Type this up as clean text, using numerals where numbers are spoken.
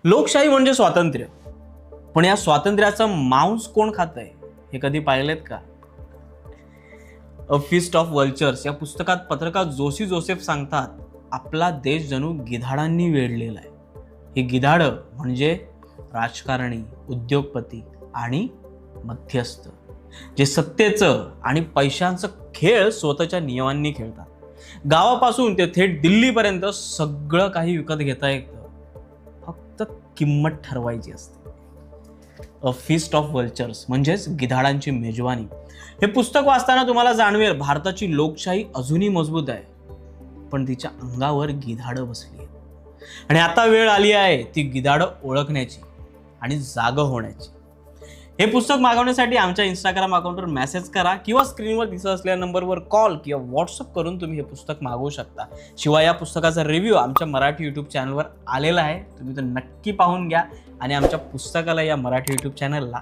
लोकशाही म्हणजे स्वातंत्र्य, पण या स्वातंत्र्याचं मांस कोण खातंय हे कधी पाहिलेत का? अ फिस्ट ऑफ वल्चर्स या पुस्तकात पत्रकार जोशी जोसेफ सांगतात, आपला देश जणू गिधाडांनी वेढलेला आहे. ही गिधाडं म्हणजे राजकारणी, उद्योगपती आणि मध्यस्थ, जे सत्तेचं आणि पैशांचं खेळ स्वतःच्या नियमांनी खेळतात. गावापासून ते थेट दिल्लीपर्यंत सगळं काही विकत घेता येतं, फक्त किंमत ठरवायची असते. अ फिस्ट ऑफ वल्चर्स म्हणजेच गिधाडांची मेजवानी. हे पुस्तक वाचताना तुम्हाला जाणवेल, भारताची लोकशाही अजूनही मजबूत आहे, पण तिच्या अंगावर गिधाडं बसली आहेत. आणि आता वेळ आली आहे ती गिधाडं ओळखण्याची आणि जागं होण्याची. हे पुस्तक मागवण्यासाठी आमच्या इंस्टाग्राम अकाउंटवर मेसेज करा किंवा स्क्रीनवर दिसत असलेल्या नंबरवर कॉल किंवा व्हॉट्सअप करून तुम्ही हे पुस्तक मागवू शकता. शिवाय या पुस्तकाचा रिव्ह्यू आमच्या मराठी यूट्यूब चॅनलवर आलेला आहे, तुम्ही तो नक्की पाहून घ्या आणि आमच्या पुस्तकाला या मराठी यूट्यूब चॅनलला